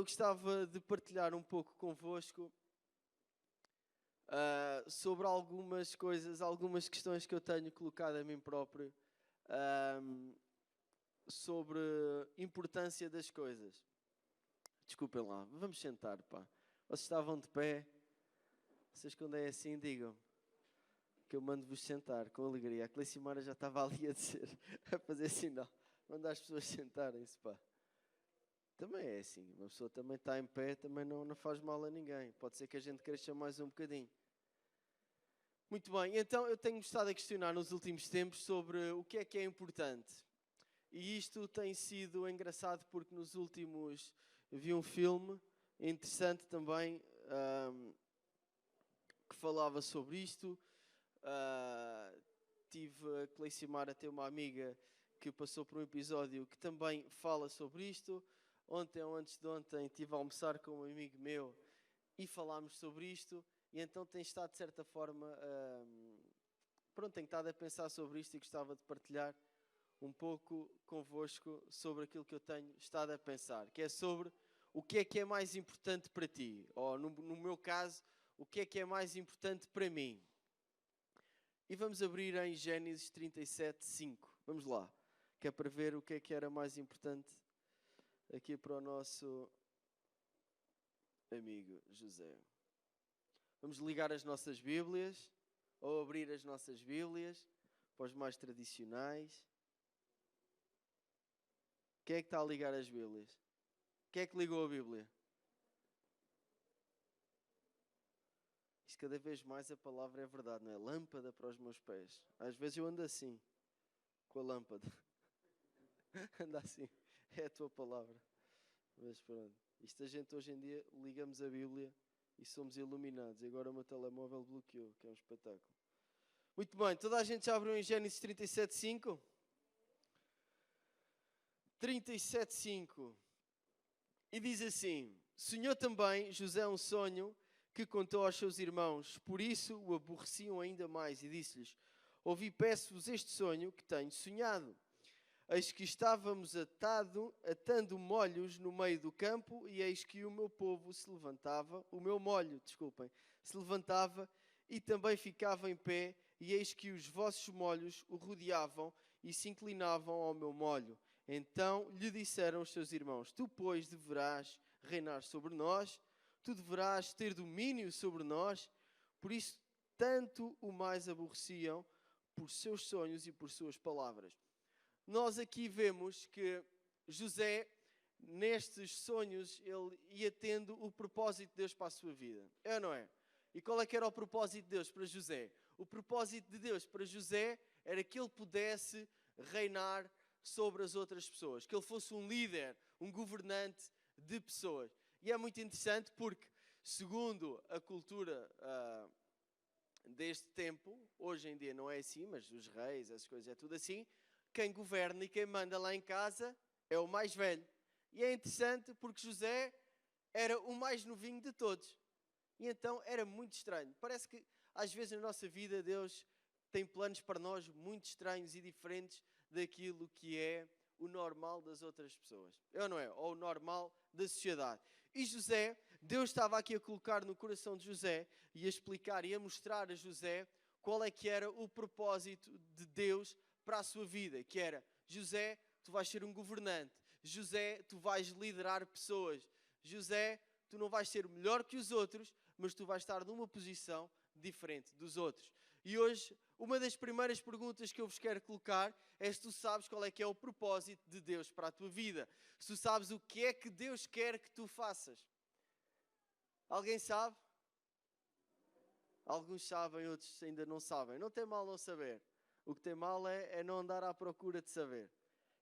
gostava de partilhar um pouco convosco sobre algumas coisas, algumas questões que eu tenho colocado a mim próprio sobre a importância das coisas. Desculpem lá, vamos sentar, pá. Vocês estavam de pé, vocês quando é assim digam que eu mando-vos sentar com alegria. A Cleicimara já estava ali a dizer, a fazer sinal, mandar as pessoas sentarem-se, pá. Também é assim, uma pessoa também está em pé, também não faz mal a ninguém. Pode ser que a gente cresça mais um bocadinho. Muito bem, então eu tenho estado a questionar nos últimos tempos sobre o que é importante. E isto tem sido engraçado porque nos últimos... vi um filme interessante também que falava sobre isto. Tive a Cleicimara a ter uma amiga que passou por um episódio que também fala sobre isto. Ontem ou antes de ontem estive a almoçar com um amigo meu e falámos sobre isto. E então tenho estado de certa forma... tenho estado a pensar sobre isto e gostava de partilhar um pouco convosco sobre aquilo que eu tenho estado a pensar. Que é sobre o que é mais importante para ti. Ou no meu caso, o que é mais importante para mim. E vamos abrir em Gênesis 37, 5. Vamos lá. Que é para ver o que era mais importante aqui para o nosso amigo José. Vamos ligar as nossas Bíblias, ou abrir as nossas Bíblias, para os mais tradicionais. Quem é que está a ligar as Bíblias? Quem é que ligou a Bíblia? Isto cada vez mais a palavra é verdade, não é? Lâmpada para os meus pés. Às vezes eu ando assim, com a lâmpada. Ando assim, é a tua palavra. Mas pronto, isto a gente hoje em dia ligamos a Bíblia e somos iluminados. E agora o meu telemóvel bloqueou, que é um espetáculo. Muito bem, toda a gente já abriu em Gênesis 37, 5? 37, 5. E diz assim: sonhou também José um sonho que contou aos seus irmãos. Por isso o aborreciam ainda mais e disse-lhes: ouvi, peço-vos este sonho que tenho sonhado. Eis que estávamos atando molhos no meio do campo, e eis que o meu povo se levantava, se levantava e também ficava em pé, e eis que os vossos molhos o rodeavam e se inclinavam ao meu molho. Então lhe disseram os seus irmãos: tu, pois, deverás reinar sobre nós, tu deverás ter domínio sobre nós. Por isso, tanto o mais aborreciam por seus sonhos e por suas palavras. Nós aqui vemos que José, nestes sonhos, ele ia tendo o propósito de Deus para a sua vida. É ou não é? E qual é que era o propósito de Deus para José? O propósito de Deus para José era que ele pudesse reinar sobre as outras pessoas. Que ele fosse um líder, um governante de pessoas. E é muito interessante porque, segundo a cultura deste tempo, hoje em dia não é assim, mas os reis, essas coisas, é tudo assim. Quem governa e quem manda lá em casa é o mais velho. E é interessante porque José era o mais novinho de todos. E então era muito estranho. Parece que às vezes na nossa vida Deus tem planos para nós muito estranhos e diferentes daquilo que é o normal das outras pessoas. É ou não é? Ou o normal da sociedade. E José, Deus estava aqui a colocar no coração de José e a explicar e a mostrar a José qual é que era o propósito de Deus para a sua vida, que era: José, tu vais ser um governante. José, tu vais liderar pessoas. José, tu não vais ser melhor que os outros, mas tu vais estar numa posição diferente dos outros. E hoje, uma das primeiras perguntas que eu vos quero colocar é se tu sabes qual é que é o propósito de Deus para a tua vida. Se tu sabes o que é que Deus quer que tu faças. Alguém sabe? Alguns sabem, outros ainda não sabem. Não tem mal não saber. O que tem mal é não andar à procura de saber.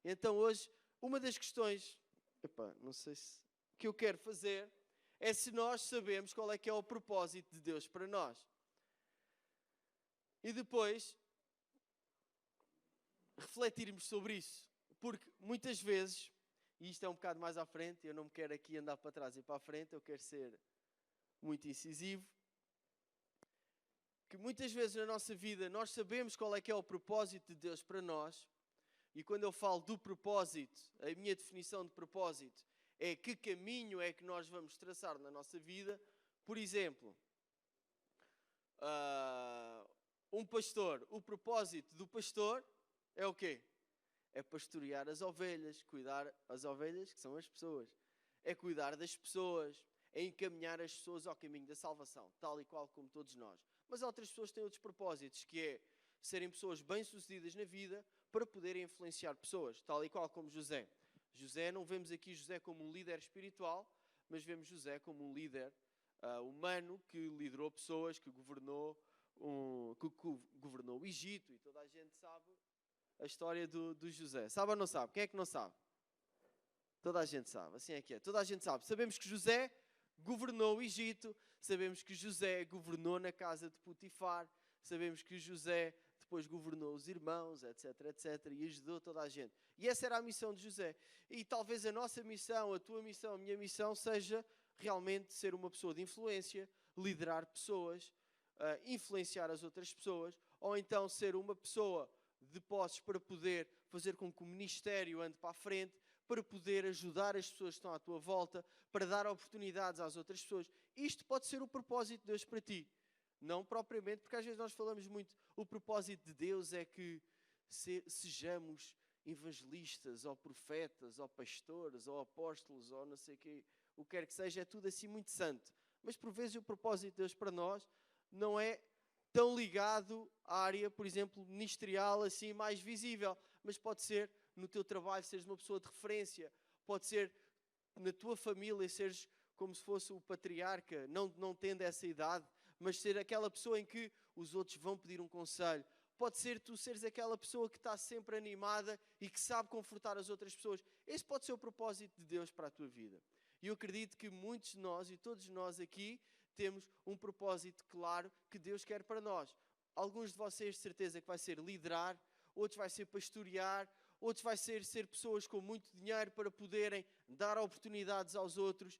Então hoje, uma das questões, não sei se que eu quero fazer, é se nós sabemos qual é que é o propósito de Deus para nós. E depois, refletirmos sobre isso. Porque muitas vezes, e isto é um bocado mais à frente, eu não me quero aqui andar para trás e para a frente, eu quero ser muito incisivo. Que muitas vezes na nossa vida nós sabemos qual é que é o propósito de Deus para nós. E quando eu falo do propósito, a minha definição de propósito é que caminho é que nós vamos traçar na nossa vida. Por exemplo, um pastor, o propósito do pastor é o quê? É pastorear as ovelhas, cuidar as ovelhas, que são as pessoas. É cuidar das pessoas, é encaminhar as pessoas ao caminho da salvação, tal e qual como todos nós. Mas outras pessoas têm outros propósitos, que é serem pessoas bem-sucedidas na vida para poderem influenciar pessoas, tal e qual como José. José, não vemos aqui José como um líder espiritual, mas vemos José como um líder humano que liderou pessoas, que governou o Egito, e toda a gente sabe a história do José. Sabe ou não sabe? Quem é que não sabe? Toda a gente sabe, assim é que é. Toda a gente sabe. Sabemos que José governou o Egito, sabemos que José governou na casa de Potifar, sabemos que José depois governou os irmãos, etc, etc, e ajudou toda a gente. E essa era a missão de José. E talvez a nossa missão, a tua missão, a minha missão, seja realmente ser uma pessoa de influência, liderar pessoas, influenciar as outras pessoas, ou então ser uma pessoa de posses para poder fazer com que o ministério ande para a frente, para poder ajudar as pessoas que estão à tua volta, para dar oportunidades às outras pessoas. Isto pode ser o propósito de Deus para ti. Não propriamente, porque às vezes nós falamos muito, o propósito de Deus é que sejamos evangelistas, ou profetas, ou pastores, ou apóstolos, ou não sei o quê, o que quer que seja, é tudo assim muito santo. Mas por vezes o propósito de Deus para nós não é tão ligado à área, por exemplo, ministerial, assim, mais visível. Mas pode ser no teu trabalho seres uma pessoa de referência. Pode ser na tua família seres como se fosse o patriarca, não tendo essa idade, mas ser aquela pessoa em que os outros vão pedir um conselho. Pode ser tu seres aquela pessoa que está sempre animada e que sabe confortar as outras pessoas. Esse pode ser o propósito de Deus para a tua vida. E eu acredito que muitos de nós e todos nós aqui temos um propósito claro que Deus quer para nós. Alguns de vocês de certeza que vai ser liderar, outros vai ser pastorear, outros vai ser pessoas com muito dinheiro para poderem dar oportunidades aos outros,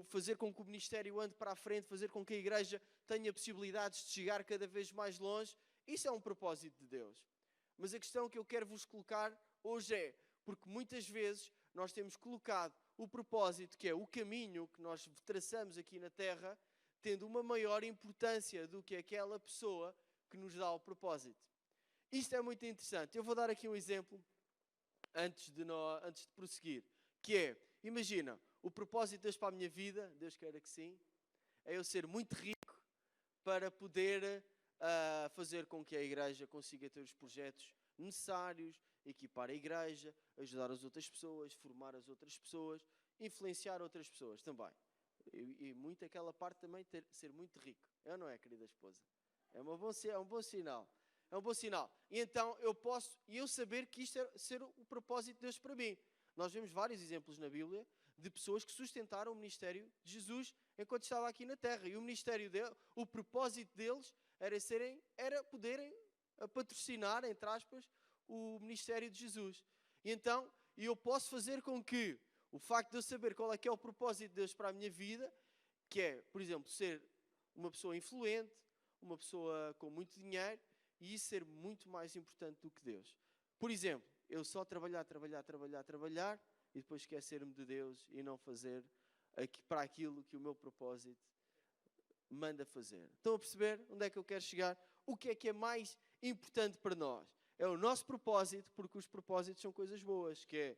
fazer com que o ministério ande para a frente, fazer com que a igreja tenha possibilidades de chegar cada vez mais longe. Isso é um propósito de Deus. Mas a questão que eu quero vos colocar hoje é, porque muitas vezes nós temos colocado o propósito, que é o caminho que nós traçamos aqui na Terra, tendo uma maior importância do que aquela pessoa que nos dá o propósito. Isto é muito interessante. Eu vou dar aqui um exemplo antes de prosseguir, que é, imagina, o propósito de Deus para a minha vida, Deus queira que sim, é eu ser muito rico para poder fazer com que a igreja consiga ter os projetos necessários, equipar a igreja, ajudar as outras pessoas, formar as outras pessoas, influenciar outras pessoas também. E muito aquela parte também ser muito rico. É ou não é, querida esposa? É um bom sinal. É um bom sinal. E então eu saber que isto é ser o propósito de Deus para mim. Nós vemos vários exemplos na Bíblia de pessoas que sustentaram o ministério de Jesus enquanto estava aqui na Terra. E o ministério dele, o propósito deles era poderem patrocinar, entre aspas, o ministério de Jesus. E então eu posso fazer com que o facto de eu saber qual é que é o propósito de Deus para a minha vida, que é, por exemplo, ser uma pessoa influente, uma pessoa com muito dinheiro, e isso ser muito mais importante do que Deus. Por exemplo, eu só trabalhar, e depois esquecer-me de Deus e não fazer para aquilo que o meu propósito manda fazer. Estão a perceber onde é que eu quero chegar? O que é mais importante para nós? É o nosso propósito, porque os propósitos são coisas boas, que é,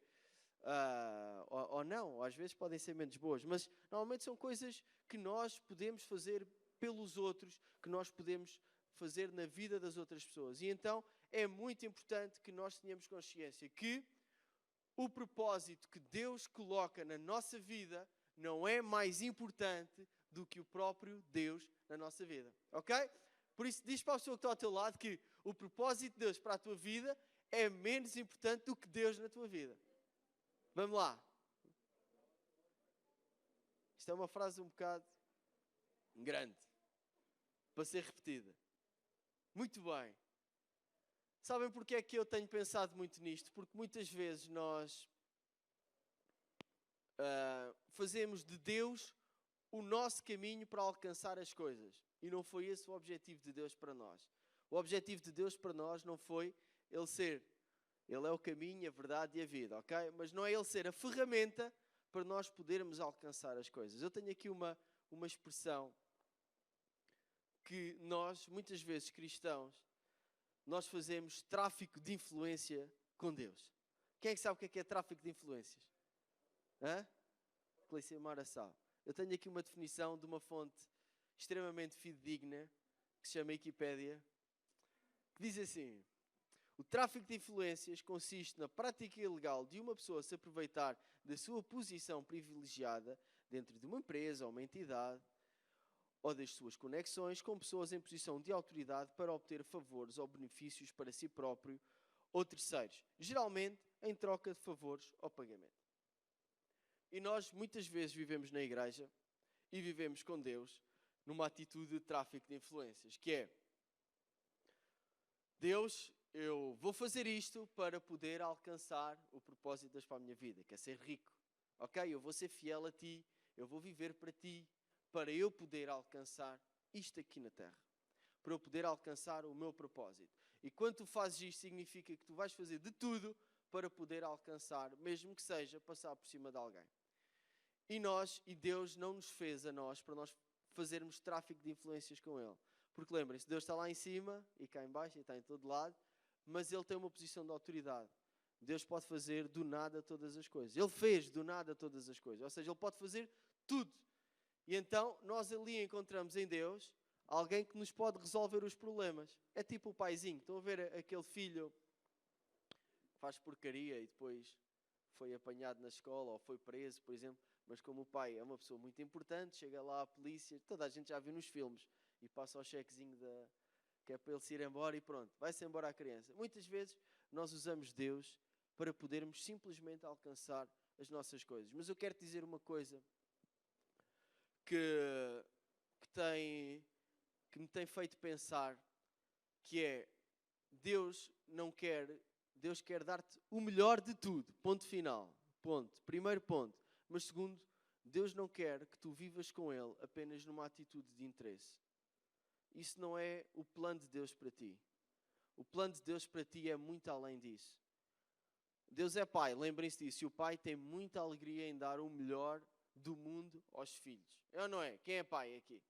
ou não, ou às vezes podem ser menos boas, mas normalmente são coisas que nós podemos fazer pelos outros, que nós podemos fazer na vida das outras pessoas. E então é muito importante que nós tenhamos consciência que o propósito que Deus coloca na nossa vida não é mais importante do que o próprio Deus na nossa vida. Ok? Por isso, diz para a pessoa que está ao teu lado que o propósito de Deus para a tua vida é menos importante do que Deus na tua vida. Vamos lá. Isto é uma frase um bocado grande para ser repetida. Muito bem. Sabem porque é que eu tenho pensado muito nisto? Porque muitas vezes nós fazemos de Deus o nosso caminho para alcançar as coisas. E não foi esse o objetivo de Deus para nós. O objetivo de Deus para nós não foi Ele ser Ele é o caminho, a verdade e a vida, ok? Mas não é Ele ser a ferramenta para nós podermos alcançar as coisas. Eu tenho aqui uma expressão que nós, muitas vezes cristãos, nós fazemos tráfico de influência com Deus. Quem é que sabe o que é tráfico de influências? Hã? Cleice Mara sabe. Eu tenho aqui uma definição de uma fonte extremamente fidedigna, que se chama Wikipédia, que diz assim: o tráfico de influências consiste na prática ilegal de uma pessoa se aproveitar da sua posição privilegiada dentro de uma empresa ou uma entidade, ou das suas conexões com pessoas em posição de autoridade para obter favores ou benefícios para si próprio ou terceiros, geralmente em troca de favores ou pagamento. E nós muitas vezes vivemos na igreja e vivemos com Deus numa atitude de tráfico de influências, que é: Deus, eu vou fazer isto para poder alcançar o propósito de Deus para a minha vida, que é ser rico. Ok? Eu vou ser fiel a Ti, eu vou viver para Ti, para eu poder alcançar isto aqui na terra. Para eu poder alcançar o meu propósito. E quando tu fazes isto, significa que tu vais fazer de tudo para poder alcançar, mesmo que seja passar por cima de alguém. E Deus não nos fez a nós para nós fazermos tráfico de influências com Ele. Porque lembrem-se, Deus está lá em cima e cá em baixo e está em todo lado, mas Ele tem uma posição de autoridade. Deus pode fazer do nada todas as coisas. Ele fez do nada todas as coisas. Ou seja, Ele pode fazer tudo. E então, nós ali encontramos em Deus alguém que nos pode resolver os problemas. É tipo o paizinho. Estão a ver aquele filho que faz porcaria e depois foi apanhado na escola ou foi preso, por exemplo. Mas como o pai é uma pessoa muito importante, chega lá a polícia, toda a gente já viu nos filmes, e passa o chequezinho que é para ele se ir embora e pronto, vai-se embora a criança. Muitas vezes nós usamos Deus para podermos simplesmente alcançar as nossas coisas. Mas eu quero te dizer uma coisa que me tem feito pensar, que é: Deus quer dar-te o melhor de tudo, ponto final, ponto, primeiro ponto. Mas segundo, Deus não quer que tu vivas com Ele apenas numa atitude de interesse. Isso não é o plano de Deus para ti. O plano de Deus para ti é muito além disso. Deus é Pai, lembrem-se disso. E o Pai tem muita alegria em dar o melhor do mundo aos filhos. É ou não é? Quem é pai aqui?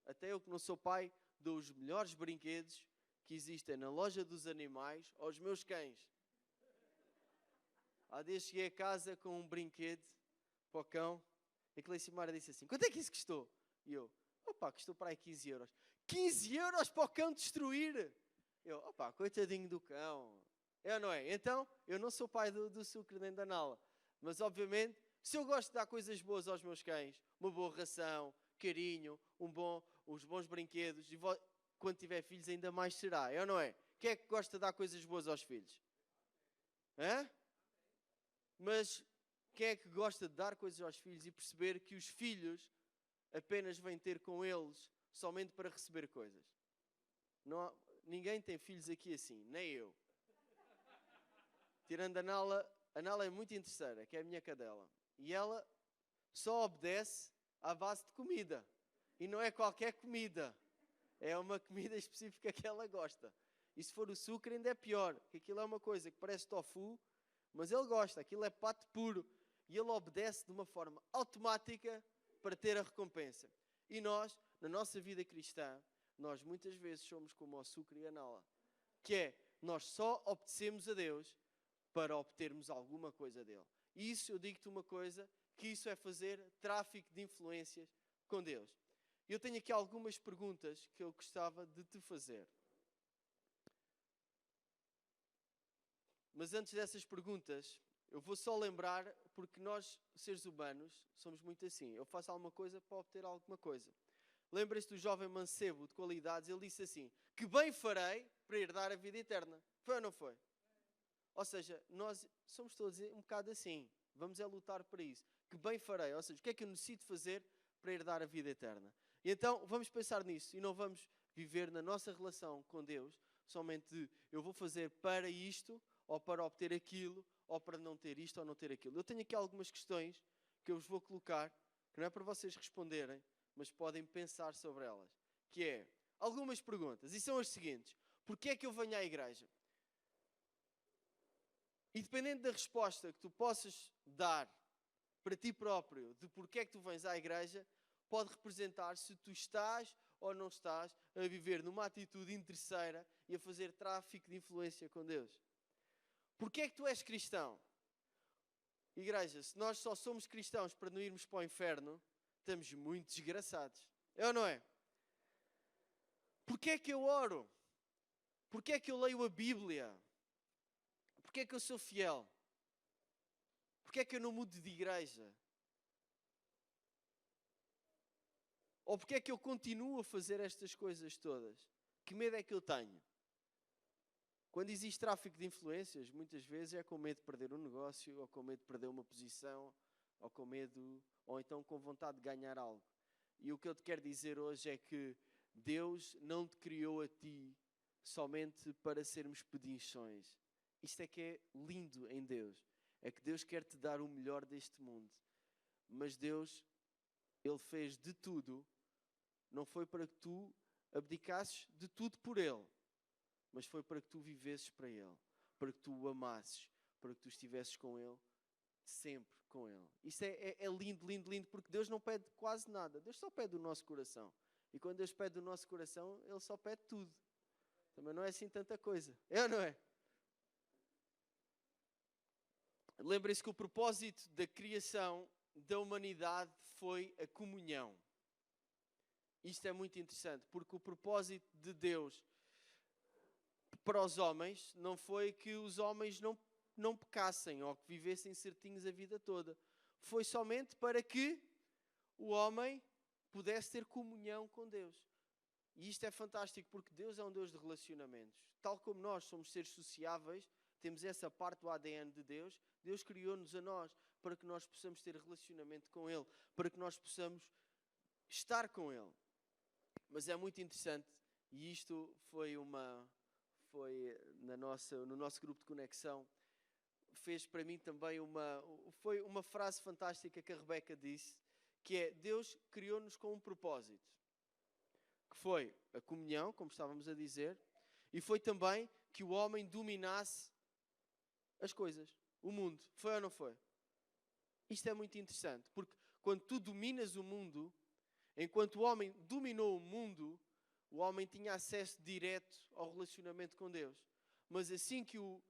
Até eu que não sou pai, dou os melhores brinquedos que existem na loja dos animais aos meus cães. Há dias cheguei a casa com um brinquedo para o cão, e a Cleice Mara disse assim: quanto é que isso custou? E eu: custou para aí 15 euros. 15 euros para o cão destruir? Eu: coitadinho do cão. É ou não é? Então, eu não sou pai do Sucre nem da Nala, mas obviamente, se eu gosto de dar coisas boas aos meus cães, uma boa ração, carinho, uns bons brinquedos, e quando tiver filhos ainda mais será. É ou não é? Quem é que gosta de dar coisas boas aos filhos? Hã? Mas quem é que gosta de dar coisas aos filhos e perceber que os filhos apenas vêm ter com eles somente para receber coisas? Ninguém tem filhos aqui assim, nem eu. Tirando a Nala é muito interesseira, que é a minha cadela. E ela só obedece à base de comida. E não é qualquer comida. É uma comida específica que ela gosta. E se for o Sucre ainda é pior, que aquilo é uma coisa que parece tofu, mas ele gosta, aquilo é pato puro. E ele obedece de uma forma automática para ter a recompensa. E nós, na nossa vida cristã, nós muitas vezes somos como o Sucre e a Nala. Que é, nós só obedecemos a Deus para obtermos alguma coisa dele. E isso, eu digo-te uma coisa, que isso é fazer tráfico de influências com Deus. Eu tenho aqui algumas perguntas que eu gostava de te fazer. Mas antes dessas perguntas, eu vou só lembrar, porque nós, seres humanos, somos muito assim. Eu faço alguma coisa para obter alguma coisa. Lembra-se do jovem mancebo de qualidades? Ele disse assim: que bem farei para herdar a vida eterna. Foi ou não foi? Ou seja, nós somos todos um bocado assim. Vamos lutar para isso. Que bem farei. Ou seja, o que é que eu necessito fazer para herdar a vida eterna? E então, vamos pensar nisso. E não vamos viver na nossa relação com Deus somente de eu vou fazer para isto, ou para obter aquilo, ou para não ter isto ou não ter aquilo. Eu tenho aqui algumas questões que eu vos vou colocar, que não é para vocês responderem, mas podem pensar sobre elas. Que é, algumas perguntas. E são as seguintes. Porquê é que eu venho à igreja? E dependendo da resposta que tu possas dar para ti próprio de porque é que tu vens à igreja, pode representar se tu estás ou não estás a viver numa atitude interesseira e a fazer tráfico de influência com Deus. Porque é que tu és cristão? Igreja, se nós só somos cristãos para não irmos para o inferno, estamos muito desgraçados. É ou não é? Porque é que eu oro? Porque é que eu leio a Bíblia? Porque é que eu sou fiel? Porque é que eu não mudo de igreja? Ou porque é que eu continuo a fazer estas coisas todas? Que medo é que eu tenho? Quando existe tráfico de influências, muitas vezes é com medo de perder um negócio, ou com medo de perder uma posição, ou com medo, ou então com vontade de ganhar algo. E o que eu te quero dizer hoje é que Deus não te criou a ti somente para sermos pedinchões. Isto é que é lindo em Deus. É que Deus quer te dar o melhor deste mundo. Mas Deus, Ele fez de tudo. Não foi para que tu abdicasses de tudo por Ele. Mas foi para que tu vivesses para Ele. Para que tu o amasses. Para que tu estivesses com Ele. Sempre com Ele. Isto é lindo, lindo, lindo. Porque Deus não pede quase nada. Deus só pede o nosso coração. E quando Deus pede o nosso coração, Ele só pede tudo. Também não é assim tanta coisa. É ou não é? Lembrem-se que o propósito da criação da humanidade foi a comunhão. Isto é muito interessante, porque o propósito de Deus para os homens não foi que os homens não pecassem ou que vivessem certinhos a vida toda. Foi somente para que o homem pudesse ter comunhão com Deus. E isto é fantástico, porque Deus é um Deus de relacionamentos. Tal como nós somos seres sociáveis, temos essa parte do ADN de Deus, Deus criou-nos a nós para que nós possamos ter relacionamento com Ele, para que nós possamos estar com Ele. Mas é muito interessante, e isto foi no nosso grupo de conexão, fez para mim também foi uma frase fantástica que a Rebeca disse, que é: Deus criou-nos com um propósito, que foi a comunhão, como estávamos a dizer, e foi também que o homem dominasse as coisas, o mundo. Foi ou não foi? Isto é muito interessante, porque quando tu dominas o mundo, enquanto o homem dominou o mundo, o homem tinha acesso direto ao relacionamento com Deus. Mas assim que o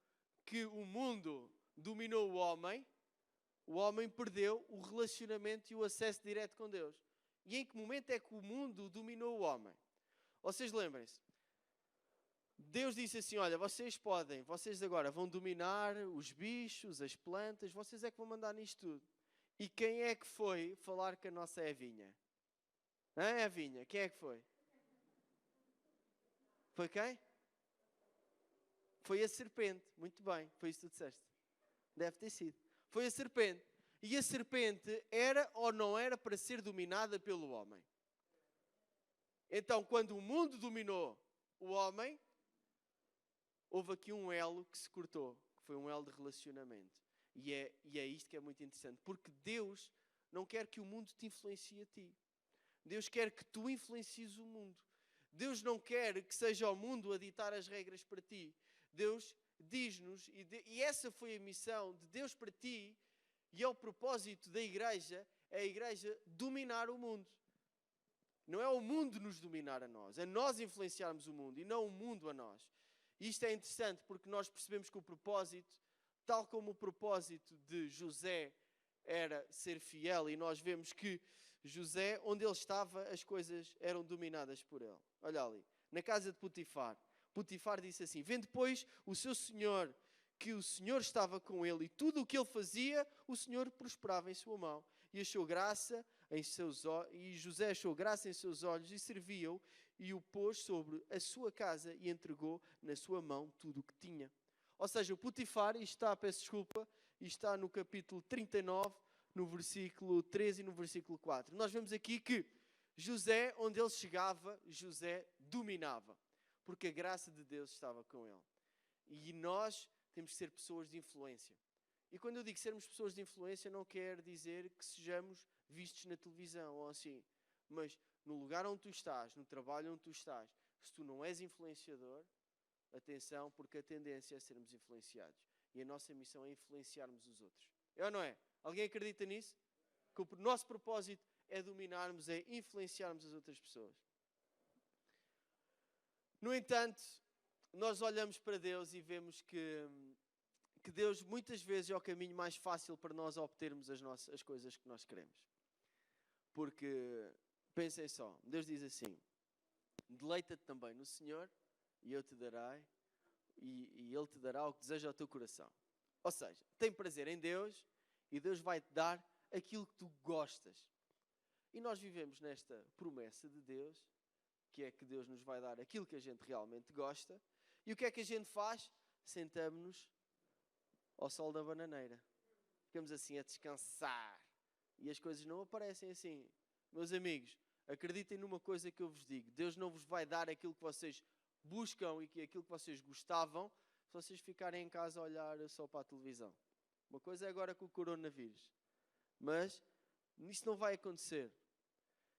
mundo dominou o homem perdeu o relacionamento e o acesso direto com Deus. E em que momento é que o mundo dominou o homem? Vocês lembrem-se. Deus disse assim: olha, vocês agora vão dominar os bichos, as plantas, vocês é que vão mandar nisto tudo. E quem é que foi falar que a nossa Evinha? É Evinha? Quem é que foi? Foi quem? Foi a serpente. Muito bem, foi isso que tu disseste. Deve ter sido. Foi a serpente. E a serpente era ou não era para ser dominada pelo homem? Então, quando o mundo dominou o homem, houve aqui um elo que se cortou, que foi um elo de relacionamento. E é isto que é muito interessante, porque Deus não quer que o mundo te influencie a ti. Deus quer que tu influencies o mundo. Deus não quer que seja o mundo a ditar as regras para ti. Deus diz-nos, e essa foi a missão de Deus para ti, e é o propósito da igreja, é a igreja dominar o mundo. Não é o mundo nos dominar a nós, é nós influenciarmos o mundo e não o mundo a nós. E isto é interessante porque nós percebemos que o propósito, tal como o propósito de José era ser fiel, e nós vemos que José, onde ele estava, as coisas eram dominadas por ele. Olha ali, na casa de Potifar. Potifar disse assim: vendo depois o seu senhor, que o Senhor estava com ele, e tudo o que ele fazia, o Senhor prosperava em sua mão. E achou graça em seus olhos, e José achou graça em seus olhos, e serviu-o, e o pôs sobre a sua casa, e entregou na sua mão tudo o que tinha. Ou seja, o Potifar, isto está, peço desculpa, isto está no capítulo 39, no versículo 13 e no versículo 4. Nós vemos aqui que José, onde ele chegava, José dominava, porque a graça de Deus estava com ele. E nós temos que ser pessoas de influência. E quando eu digo sermos pessoas de influência, não quer dizer que sejamos vistos na televisão ou assim. Mas no lugar onde tu estás, no trabalho onde tu estás, se tu não és influenciador, atenção, porque a tendência é sermos influenciados. E a nossa missão é influenciarmos os outros. É ou não é? Alguém acredita nisso? Que o nosso propósito é dominarmos, é influenciarmos as outras pessoas. No entanto, nós olhamos para Deus e vemos que Deus muitas vezes é o caminho mais fácil para nós obtermos as coisas que nós queremos. Porque, pensem só, Deus diz assim: deleita-te também no Senhor e eu te darei, e Ele te dará o que deseja ao teu coração. Ou seja, tem prazer em Deus e Deus vai-te dar aquilo que tu gostas. E nós vivemos nesta promessa de Deus, que é que Deus nos vai dar aquilo que a gente realmente gosta. E o que é que a gente faz? Sentamos-nos ao sol da bananeira. Ficamos assim a descansar. E as coisas não aparecem assim. Meus amigos, acreditem numa coisa que eu vos digo. Deus não vos vai dar aquilo que vocês buscam e aquilo que vocês gostavam se vocês ficarem em casa a olhar só para a televisão. Uma coisa é agora com o coronavírus. Mas isso não vai acontecer.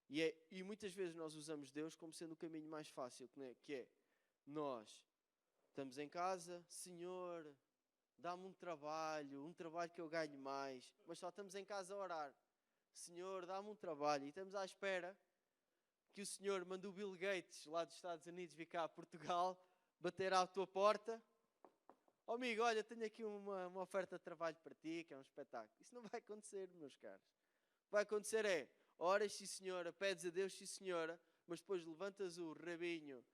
E muitas vezes nós usamos Deus como sendo o caminho mais fácil, que é nós estamos em casa, Senhor, dá-me um trabalho que eu ganhe mais, mas só estamos em casa a orar. Senhor, dá-me um trabalho. E estamos à espera que o Senhor mande o Bill Gates lá dos Estados Unidos vir cá a Portugal, bater à tua porta. Oh, amigo, olha, tenho aqui uma oferta de trabalho para ti, que é um espetáculo. Isso não vai acontecer, meus caros. O que vai acontecer é, oras, sim senhora, pedes a Deus, sim senhora, mas depois levantas o rabinho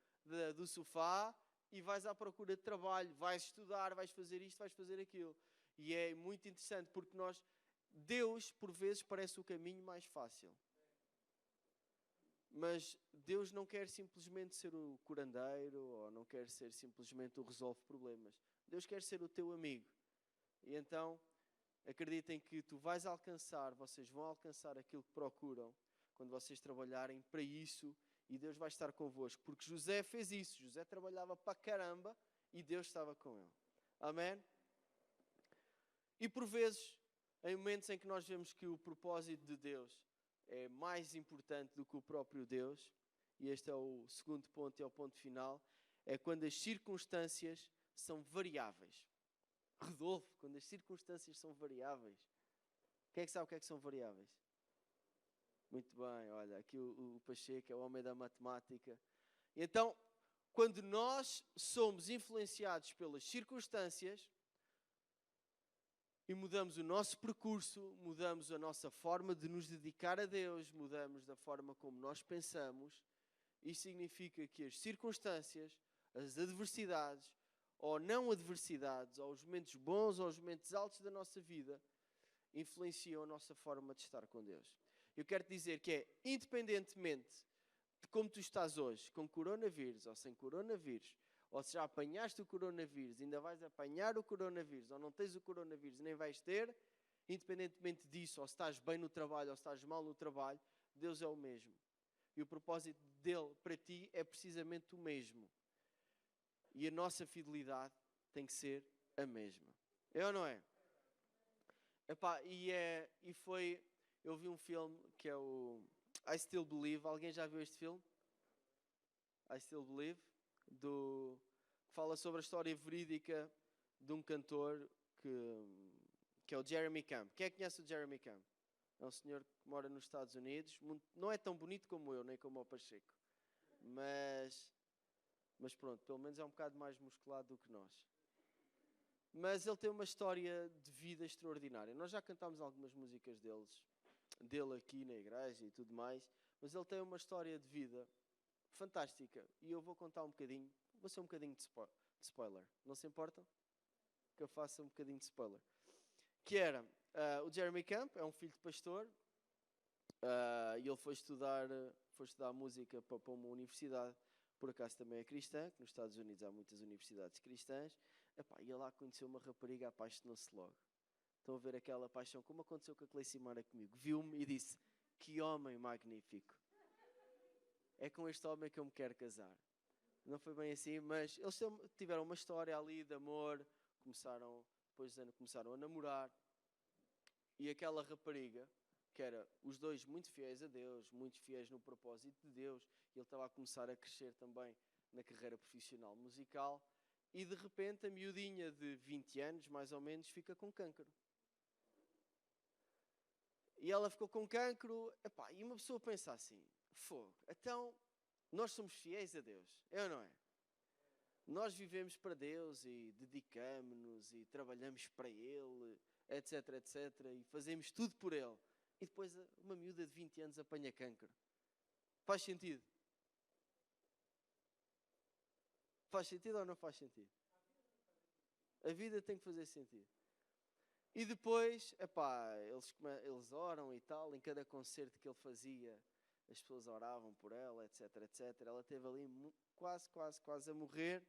do sofá e vais à procura de trabalho, vais estudar, vais fazer isto, vais fazer aquilo. E é muito interessante porque Deus, por vezes, parece o caminho mais fácil. Mas Deus não quer simplesmente ser o curandeiro ou não quer ser simplesmente o resolve problemas. Deus quer ser o teu amigo. E então, acreditem que tu vais alcançar, vocês vão alcançar aquilo que procuram quando vocês trabalharem para isso e Deus vai estar convosco. Porque José fez isso. José trabalhava para caramba e Deus estava com ele. Amém? E por vezes, em momentos em que nós vemos que o propósito de Deus é mais importante do que o próprio Deus, e este é o segundo ponto e é o ponto final, é quando as circunstâncias são variáveis. Rodolfo, quando as circunstâncias são variáveis. Quem é que sabe o que são variáveis? Muito bem, olha, aqui o Pacheco é o homem da matemática. E então, quando nós somos influenciados pelas circunstâncias e mudamos o nosso percurso, mudamos a nossa forma de nos dedicar a Deus, mudamos da forma como nós pensamos, isso significa que as circunstâncias, as adversidades, ou não adversidades, ou os momentos bons ou os momentos altos da nossa vida, influenciam a nossa forma de estar com Deus. Eu quero te dizer que é, independentemente de como tu estás hoje, com coronavírus ou sem coronavírus, ou se já apanhaste o coronavírus, ainda vais apanhar o coronavírus, ou não tens o coronavírus, nem vais ter, independentemente disso, ou se estás bem no trabalho, ou se estás mal no trabalho, Deus é o mesmo. E o propósito dele para ti é precisamente o mesmo. E a nossa fidelidade tem que ser a mesma. É ou não é? Epá, eu vi um filme que é o I Still Believe. Alguém já viu este filme? I Still Believe. Que fala sobre a história verídica de um cantor que é o Jeremy Camp. Quem é que conhece o Jeremy Camp? É um senhor que mora nos Estados Unidos. Não é tão bonito como eu, nem como o Pacheco. Mas pronto, pelo menos é um bocado mais musculado do que nós. Mas ele tem uma história de vida extraordinária. Nós já cantámos algumas músicas dele aqui na igreja e tudo mais, mas ele tem uma história de vida fantástica. E eu vou contar um bocadinho, vou ser um bocadinho de spoiler. Não se importam? Que eu faça um bocadinho de spoiler. Que era, o Jeremy Camp é um filho de pastor, e ele foi estudar música para uma universidade, por acaso também é cristã, que nos Estados Unidos há muitas universidades cristãs. Epá, e lá conheceu uma rapariga, apaixonou-se logo. Estão a ver aquela paixão, como aconteceu com a Cleice Mara comigo. Viu-me e disse, que homem magnífico. É com este homem que eu me quero casar. Não foi bem assim, mas eles tiveram uma história ali de amor, depois de ano começaram a namorar. E aquela rapariga, que era os dois muito fiéis a Deus, muito fiéis no propósito de Deus, e ele estava a começar a crescer também na carreira profissional musical, e de repente a miudinha de 20 anos, mais ou menos, fica com cancro. E ela ficou com cancro, epá, e uma pessoa pensa assim, fogo, então nós somos fiéis a Deus, é ou não é? Nós vivemos para Deus e dedicamos-nos e trabalhamos para Ele, etc, etc, e fazemos tudo por Ele. E depois uma miúda de 20 anos apanha cancro. Faz sentido? Faz sentido ou não faz sentido? A vida tem que fazer sentido. E depois, epá, eles oram e tal, em cada concerto que ele fazia, as pessoas oravam por ela, etc, etc. Ela esteve ali quase a morrer,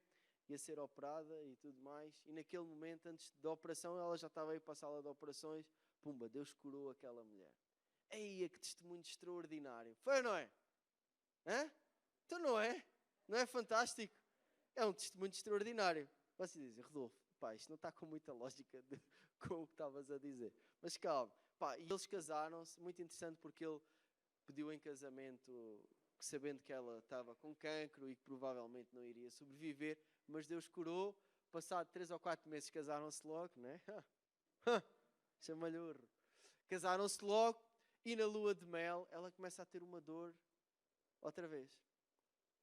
ia ser operada e tudo mais. E naquele momento, antes da operação, ela já estava aí para a sala de operações. Pumba, Deus curou aquela mulher. Eia, que testemunho extraordinário. Foi ou não é? Hã? Então não é? Não é fantástico? É um testemunho extraordinário. Você diz, Rodolfo, pá, isto não está com muita lógica com o que estavas a dizer. Mas calma. Pá, e eles casaram-se, muito interessante porque ele pediu em casamento sabendo que ela estava com cancro e que provavelmente não iria sobreviver, mas Deus curou. Passado 3 ou 4 meses casaram-se logo, né? Chama-lhe urro. Casaram-se logo e na lua de mel ela começa a ter uma dor outra vez.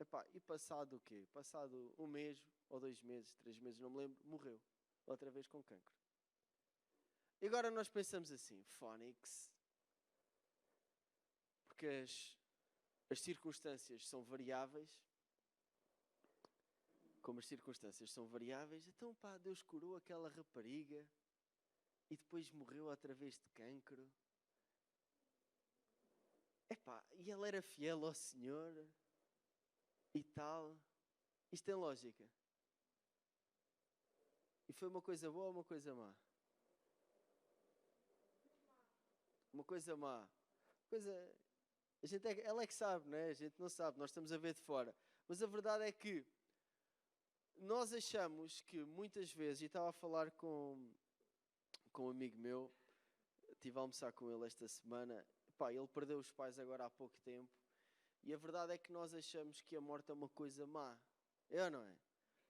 Epá, e passado o quê? Passado 1 mês, ou 2 meses, 3 meses, não me lembro, morreu. Outra vez com cancro. E agora nós pensamos assim, Fónix, porque as circunstâncias são variáveis, como as circunstâncias são variáveis, então pá, Deus curou aquela rapariga e depois morreu outra vez de cancro. Epá, e ela era fiel ao Senhor e tal. Isto tem lógica. E foi uma coisa boa ou uma coisa má? Uma coisa má. Ela é que sabe, não é? A gente não sabe, nós estamos a ver de fora. Mas a verdade é que nós achamos que muitas vezes, e estava a falar com um amigo meu, estive a almoçar com ele esta semana, pá, ele perdeu os pais agora há pouco tempo, e a verdade é que nós achamos que a morte é uma coisa má. É ou não é?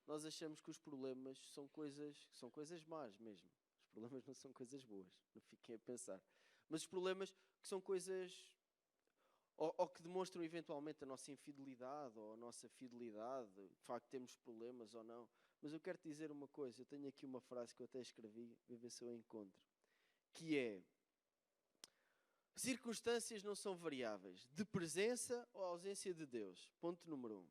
Nós achamos que os problemas são coisas más mesmo. Os problemas não são coisas boas, não fiquem a pensar. Mas os problemas que são coisas ou que demonstram eventualmente a nossa infidelidade ou a nossa fidelidade, de facto temos problemas ou não. Mas eu quero te dizer uma coisa, eu tenho aqui uma frase que eu até escrevi, vou ver se eu encontro, que é: circunstâncias não são variáveis, de presença ou ausência de Deus. Ponto número 1.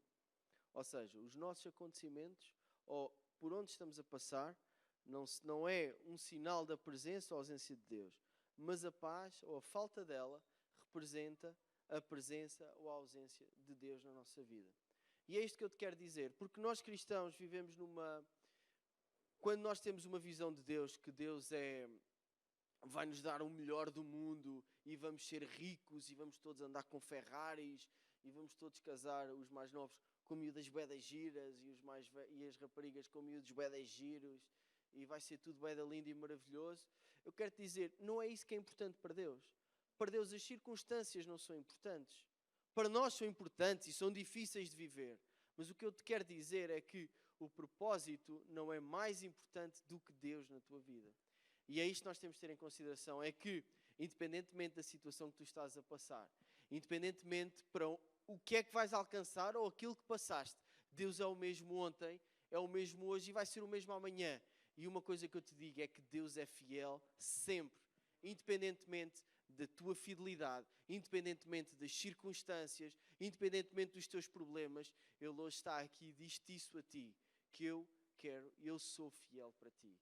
Ou seja, os nossos acontecimentos, ou por onde estamos a passar, não é um sinal da presença ou ausência de Deus, mas a paz ou a falta dela representa a presença ou a ausência de Deus na nossa vida. E é isto que eu te quero dizer, porque nós cristãos vivemos quando nós temos uma visão de Deus, que Deus vai nos dar o melhor do mundo e vamos ser ricos e vamos todos andar com Ferraris e vamos todos casar, os mais novos com miúdas bué giras e as raparigas com miúdos bué giros e vai ser tudo bué lindo e maravilhoso. Eu quero te dizer, não é isso que é importante para Deus. Para Deus as circunstâncias não são importantes. Para nós são importantes e são difíceis de viver. Mas o que eu te quero dizer é que o propósito não é mais importante do que Deus na tua vida. E é isto que nós temos de ter em consideração, é que, independentemente da situação que tu estás a passar, independentemente para o que é que vais alcançar ou aquilo que passaste, Deus é o mesmo ontem, é o mesmo hoje e vai ser o mesmo amanhã. E uma coisa que eu te digo é que Deus é fiel sempre, independentemente da tua fidelidade, independentemente das circunstâncias, independentemente dos teus problemas. Ele hoje está aqui e diz-te isso a ti, que eu sou fiel para ti.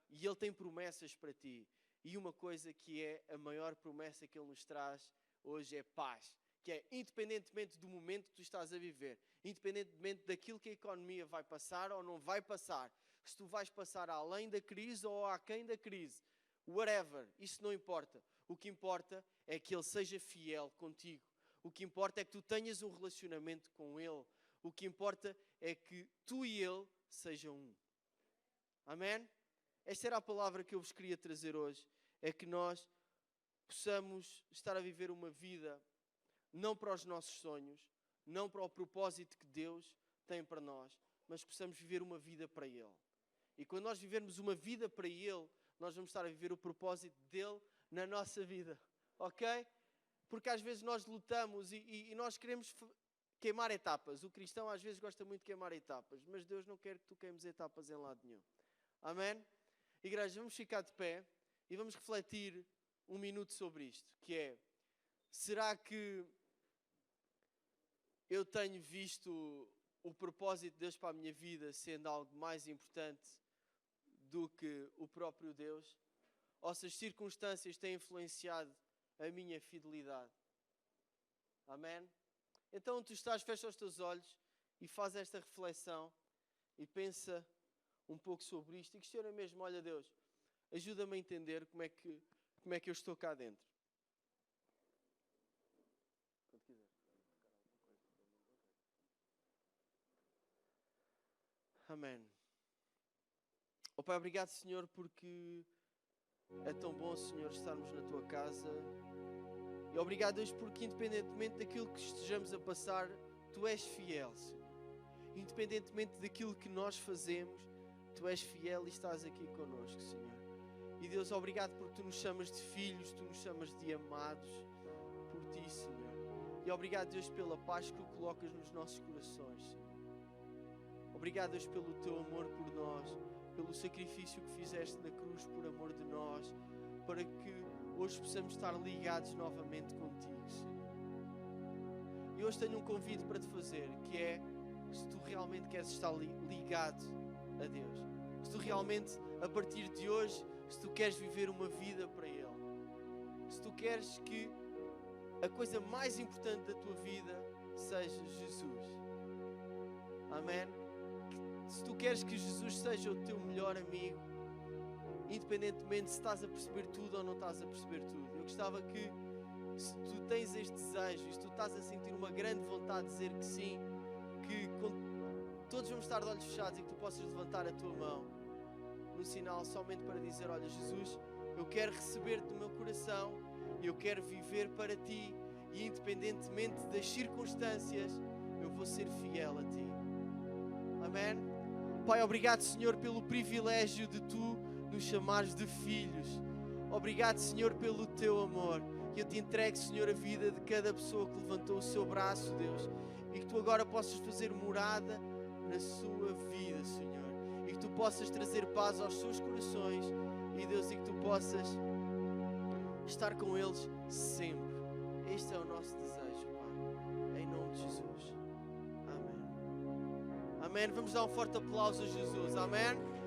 E Ele tem promessas para ti. E uma coisa que é a maior promessa que Ele nos traz hoje é paz. Que é, independentemente do momento que tu estás a viver, independentemente daquilo que a economia vai passar ou não vai passar, se tu vais passar além da crise ou aquém da crise, whatever, isso não importa. O que importa é que Ele seja fiel contigo. O que importa é que tu tenhas um relacionamento com Ele. O que importa é que tu e Ele sejam um. Amém? Esta era a palavra que eu vos queria trazer hoje. É que nós possamos estar a viver uma vida não para os nossos sonhos, não para o propósito que Deus tem para nós, mas que possamos viver uma vida para Ele. E quando nós vivermos uma vida para Ele, nós vamos estar a viver o propósito dEle na nossa vida. Ok? Porque às vezes nós lutamos e nós queremos queimar etapas. O cristão às vezes gosta muito de queimar etapas, mas Deus não quer que tu queimes etapas em lado nenhum. Amém? Igreja, vamos ficar de pé e vamos refletir um minuto sobre isto, que é: será que eu tenho visto o propósito de Deus para a minha vida sendo algo mais importante do que o próprio Deus? Ou se as circunstâncias têm influenciado a minha fidelidade? Amém? Então tu estás, fecha os teus olhos e faz esta reflexão e pensa um pouco sobre isto e questiona mesmo: olha Deus, ajuda-me a entender como é que eu estou cá dentro. Amém. Oh Pai, obrigado, Senhor, porque é tão bom, Senhor, estarmos na Tua casa. E obrigado, Deus, porque independentemente daquilo que estejamos a passar, Tu és fiel, Senhor. Independentemente daquilo que nós fazemos, Tu és fiel e estás aqui connosco, Senhor. E Deus, obrigado porque Tu nos chamas de filhos, Tu nos chamas de amados por Ti, Senhor. E obrigado, Deus, pela paz que Tu colocas nos nossos corações, Senhor. Obrigado, Deus, pelo Teu amor por nós, pelo sacrifício que fizeste na cruz por amor de nós, para que hoje possamos estar ligados novamente contigo, Senhor. E hoje tenho um convite para te fazer, que é: se tu realmente queres estar ligado a Deus, se tu realmente, a partir de hoje, se tu queres viver uma vida para Ele, se tu queres que a coisa mais importante da tua vida seja Jesus. Amém? Se tu queres que Jesus seja o teu melhor amigo, independentemente se estás a perceber tudo ou não estás a perceber tudo, eu gostava que, se tu tens este desejo e se tu estás a sentir uma grande vontade de dizer que sim, que todos vamos estar de olhos fechados e que tu possas levantar a tua mão no sinal somente para dizer: olha Jesus, eu quero receber-te no meu coração e eu quero viver para Ti, e independentemente das circunstâncias eu vou ser fiel a Ti. Amém? Pai, obrigado, Senhor, pelo privilégio de Tu nos chamares de filhos. Obrigado, Senhor, pelo Teu amor. E eu te entrego, Senhor, a vida de cada pessoa que levantou o seu braço, Deus. E que Tu agora possas fazer morada na sua vida, Senhor. E que Tu possas trazer paz aos seus corações. E, Deus, e que Tu possas estar com eles sempre. Este é o nosso desejo, Pai. Em nome de Jesus. Amém. Amém. Vamos dar um forte aplauso a Jesus. Amém.